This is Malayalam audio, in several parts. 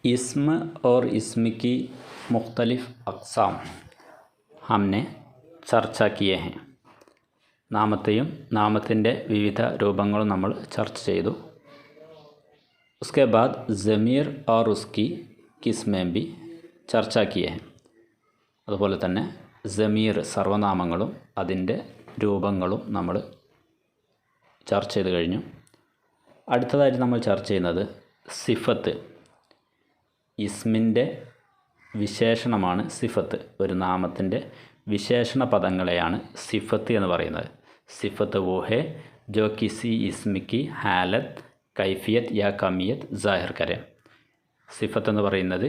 इस्म और इस्म की मुख्तलिफ़ अक़साम हमने ചർച്ച किए हैं. നാമത്തെയും നാമത്തിൻ്റെ വിവിധ രൂപങ്ങളും നമ്മൾ ചർച്ച ചെയ്തു. उसके बाद ज़मीर और उसकी किस्में भी ചർച്ച किए हैं. അതുപോലെ തന്നെ ज़मीർ സർവനാമങ്ങളും അതിൻ്റെ രൂപങ്ങളും നമ്മൾ ചർച്ച ചെയ്ത് കഴിഞ്ഞു. അടുത്തതായിട്ട് നമ്മൾ ചർച്ച ചെയ്യുന്നത് സിഫത്ത്. ഇസ്മിൻ്റെ വിശേഷണമാണ് സിഫത്ത്. ഒരു നാമത്തിൻ്റെ വിശേഷണ പദങ്ങളെയാണ് സിഫത്ത് എന്ന് പറയുന്നത്. സിഫത്ത് वो है जो किसी इस्म की हालत കൈഫിയത്ത് യാ കമിയത്ത് ജാഹിർ കരെ. സിഫത്ത് എന്ന് പറയുന്നത്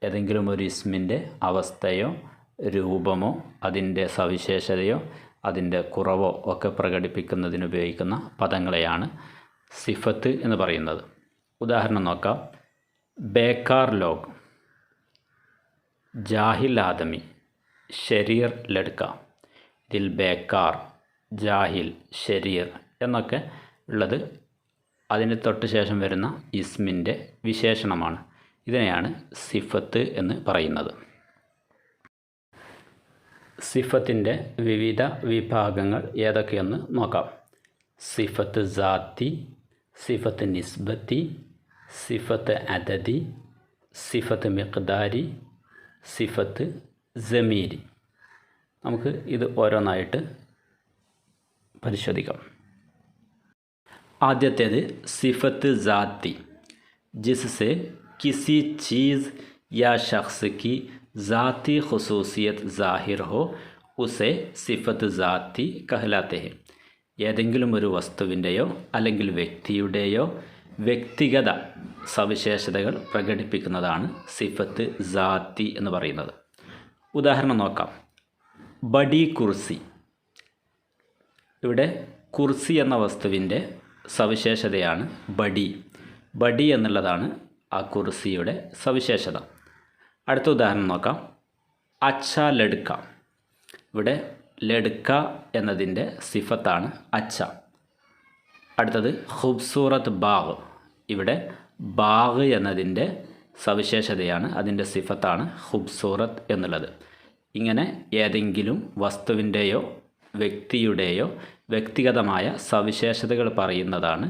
ഏതെങ്കിലും ഒരു ഇസ്മിൻ്റെ അവസ്ഥയോ രൂപമോ അതിൻ്റെ സവിശേഷതയോ അതിൻ്റെ കുറവോ ഒക്കെ പ്രകടിപ്പിക്കുന്നതിന് ഉപയോഗിക്കുന്ന പദങ്ങളെയാണ് സിഫത്ത് എന്ന് പറയുന്നത്. ഉദാഹരണം നോക്കാം. ബേക്കാർ ലോഗ്, ജാഹിൽ ആദമി, ശരീർ ലഡ്ക. ഇതിൽ ബേക്കാർ, ജാഹിൽ, ശരീർ എന്നൊക്കെ ഉള്ളത് അതിന് തൊട്ട് ശേഷം വരുന്ന ഇസ്മിൻ്റെ വിശേഷണമാണ്. ഇതിനെയാണ് സിഫത്ത് എന്ന് പറയുന്നത്. സിഫത്തിൻ്റെ വിവിധ വിഭാഗങ്ങൾ ഏതൊക്കെയെന്ന് നോക്കാം. സിഫത്ത് ജാത്തി, സിഫത്ത് നിസ്ബത്തി, സിഫത്ത് അദദി, സിഫത്ത് മിഖ്ദാരി, സിഫത്ത് ജമീരി. നമുക്ക് ഇത് ഓരോന്നായിട്ട് പരിശോധിക്കാം. ആദ്യത്തേത് സിഫത്ത് ജാത്തി, ജിസ്സെ കിസി ചീസ് യാ ഷഖ്സ് की ज़ाती ख़ुसूसियत ज़ाहिर हो उसे സിഫത്ത് ജാത്തി कहलाते हैं. ഏതെങ്കിലും ഒരു വസ്തുവിൻ്റെയോ അല്ലെങ്കിൽ വ്യക്തിയുടെയോ വ്യക്തിഗത സവിശേഷതകൾ പ്രകടിപ്പിക്കുന്നതാണ് സിഫത്ത് ജാത്തി എന്ന് പറയുന്നത്. ഉദാഹരണം നോക്കാം. ബഡി കുർസി. ഇവിടെ കുർസി എന്ന വസ്തുവിൻ്റെ സവിശേഷതയാണ് ബഡി. ബഡി എന്നുള്ളതാണ് ആ കുർസിയുടെ സവിശേഷത. അടുത്ത ഉദാഹരണം നോക്കാം. അച്ഛ ലഡ്ക. ഇവിടെ ലഡ്ക എന്നതിൻ്റെ സിഫത്താണ് അച്ഛ. അടുത്തത് ഖൂബ്സൂറത്ത് ബാഗ്. ഇവിടെ ബാഗ് എന്നതിൻ്റെ സവിശേഷതയാണ്, അതിൻ്റെ സിഫത്താണ് ഖൂബ്സൂറത്ത് എന്നുള്ളത്. ഇങ്ങനെ ഏതെങ്കിലും വസ്തുവിൻ്റെയോ വ്യക്തിയുടെയോ വ്യക്തിഗതമായ സവിശേഷതകൾ പറയുന്നതാണ്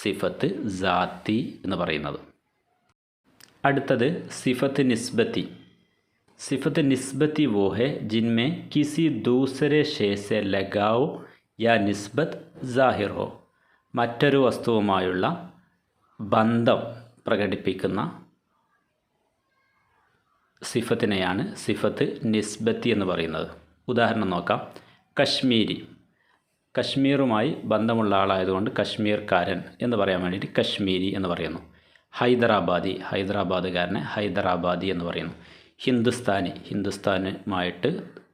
സിഫത്ത് ജാത്തി എന്ന് പറയുന്നത്. അടുത്തത് സിഫത്ത് നിസ്ബത്തി. സിഫത്ത് നിസ്ബത്തി वो है जिनमें किसी दूसरे शय से लगाव या निस्बत ज़ाहिर हो. മറ്റൊരു വസ്തുവുമായുള്ള ബന്ധം പ്രകടിപ്പിക്കുന്ന സിഫത്തിനെയാണ് സിഫത്ത് നിസ്ബത്തി എന്ന് പറയുന്നത്. ഉദാഹരണം നോക്കാം. കശ്മീരി. കശ്മീറുമായി ബന്ധമുള്ള ആളായതുകൊണ്ട് കശ്മീർക്കാരൻ എന്ന് പറയാൻ വേണ്ടിയിട്ട് കശ്മീരി എന്ന് പറയുന്നു. ഹൈദരാബാദി, ഹൈദരാബാദുകാരനെ ഹൈദരാബാദി എന്ന് പറയുന്നു. ഹിന്ദുസ്ഥാനി, ഹിന്ദുസ്ഥാനുമായിട്ട്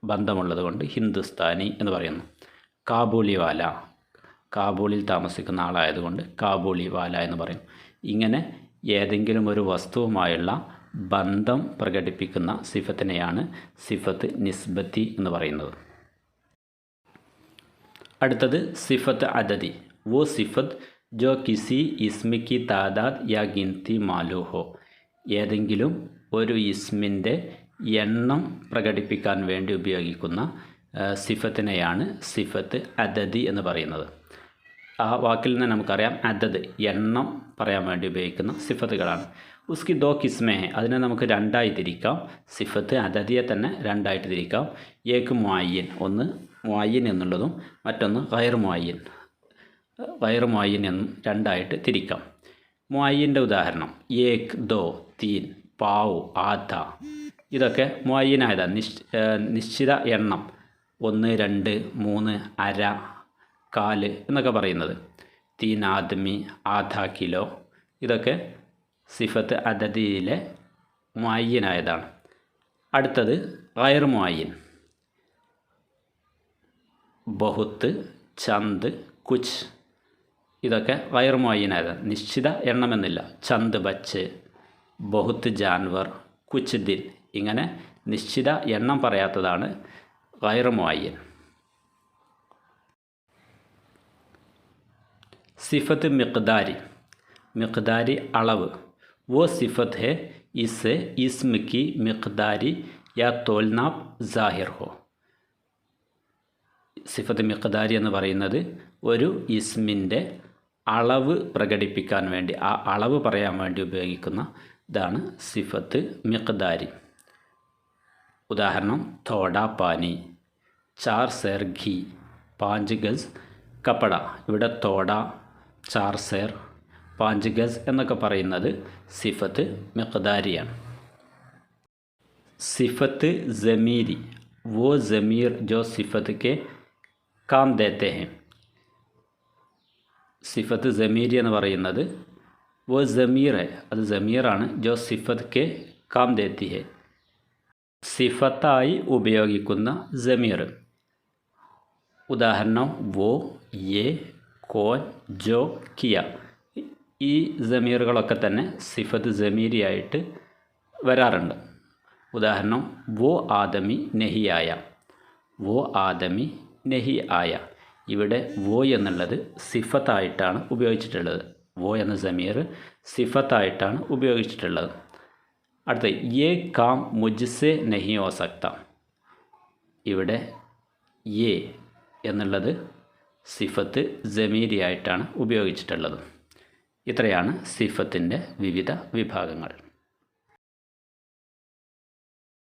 ബന്ധമുള്ളത് കൊണ്ട് ഹിന്ദുസ്ഥാനി എന്ന് പറയുന്നു. കാബൂളിവാല, കാബൂളിൽ താമസിക്കുന്ന ആളായതുകൊണ്ട് കാബൂളിവാല എന്ന് പറയും. ഇങ്ങനെ ഏതെങ്കിലും ഒരു വസ്തുവുമായുള്ള ബന്ധം പ്രകടിപ്പിക്കുന്ന സിഫത്തിനെയാണ് സിഫത്ത് നിസ്ബത്തി എന്ന് പറയുന്നത്. അടുത്തത് സിഫത്ത് അദദി. वो सिफत जो किसी इस्म की तादाद या गिनती मालूम हो. ഏതെങ്കിലും ഒരു ഇസ്മിൻ്റെ എണ്ണം പ്രകടിപ്പിക്കാൻ വേണ്ടി ഉപയോഗിക്കുന്ന സിഫത്തിനെയാണ് സിഫത്ത് അദദി എന്ന് പറയുന്നത്. ആ വാക്കിൽ നിന്ന് നമുക്കറിയാം അദദ് എണ്ണം പറയാൻ വേണ്ടി ഉപയോഗിക്കുന്ന സിഫത്തുകളാണ്. ഉസ്കി ദോ കിസ്മേ ഹെ. അതിനെ നമുക്ക് രണ്ടായി തിരിക്കാം. സിഫത്ത് അദദിയെ തന്നെ രണ്ടായിട്ട് തിരിക്കാം. ഏക്ക് മുഅയ്യൻ, ഒന്ന് മുഅയ്യൻ എന്നുള്ളതും മറ്റൊന്ന് ഗൈർ മുഅയ്യൻ, ഗൈർ മുഅയ്യൻ എന്നും രണ്ടായിട്ട് തിരിക്കാം. മുഅയ്യൻ്റെ ഉദാഹരണം ഏക്, ദോ, തീൻ, പാവ്, ആധ. ഇതൊക്കെ മുഅയ്യനായതാണ്, നിശ്ചിത എണ്ണം. 1, 2, 3, അര, കാല് എന്നൊക്കെ പറയുന്നത്. തീൻ ആദ്മി, ആധ കിലോ. ഇതൊക്കെ സിഫത്ത് അദദിയിലെ മുഅയ്യനായതാണ്. അടുത്തത് ഗൈർ മുഅയ്യൻ. ബഹുത്ത്, ചന്ദ്, കുച്ച്. ഇതൊക്കെ ഗൈർ മുഅയ്യനായതാണ്, നിശ്ചിത എണ്ണമെന്നില്ല. ചന്ദ് ബച്ച്, ബഹുത്ത് ജാൻവർ, കുച്ച് ദിൻ. ഇങ്ങനെ നിശ്ചിത എണ്ണം പറയാത്തതാണ് ഗൈർ മുഅയ്യൻ. സിഫത്ത് മിഖ്ദാരി. മിഖ്ദാരി അളവ്. वो सिफत है इससे इस्म की मिक़दारी या തോൽനാപ്പ് ज़ാഹിർ हो. സിഫത്ത് മിഖ്ദാരി എന്ന് പറയുന്നത് ഒരു ഇസ്മിൻ്റെ അളവ് പ്രകടിപ്പിക്കാൻ വേണ്ടി, ആ അളവ് പറയാൻ വേണ്ടി ഉപയോഗിക്കുന്ന ഇതാണ് സിഫത്ത് മിഖ്ദാരി. ഉദാഹരണം തോടാ പാനി, 4 സേർ ഘി, 5 ഗസ് കപ്പട. ഇവിടെ തോട, 4 സേർ, 5 ഗസ് എന്നൊക്കെ പറയുന്നത് സിഫത്ത് മിഖ്ദാരിയാണ്. സിഫത്ത് ज़मीरी, वो ज़मीर जो सिफत के काम देते हैं. സിഫത്ത് ज़मीरी എന്ന് പറയുന്നത് वो ज़मीर है, അത് ज़मीറാണ്, जो സിഫത്ത് के काम देती है, സിഫത്തായി ഉപയോഗിക്കുന്ന ज़मीർ. ഉദാഹരണം വോ, യെ, കോൻ, ജോ, കിയ. ഈ ज़मीറുകളൊക്കെ തന്നെ സിഫത്ത് ज़मीरी ആയിട്ട് വരാറുണ്ട്. ഉദാഹരണം വോ ആദമി നഹി ആയ, വോ ആദമി നഹി ആയ. ഇവിടെ വോ എന്നുള്ളത് സിഫത്തായിട്ടാണ് ഉപയോഗിച്ചിട്ടുള്ളത്. വോ എന്ന ज़मीർ സിഫത്തായിട്ടാണ് ഉപയോഗിച്ചിട്ടുള്ളത്. അടുത്ത യേ കാം മുജ്സെ നഹി ഹോ സക്ത. ഇവിടെ യേ എന്നുള്ളത് സിഫത്ത് ज़मीरी ആയിട്ടാണ് ഉപയോഗിച്ചിട്ടുള്ളത്. ഇത്രയാണ് സിഫത്തിൻ്റെ വിവിധ വിഭാഗങ്ങൾ.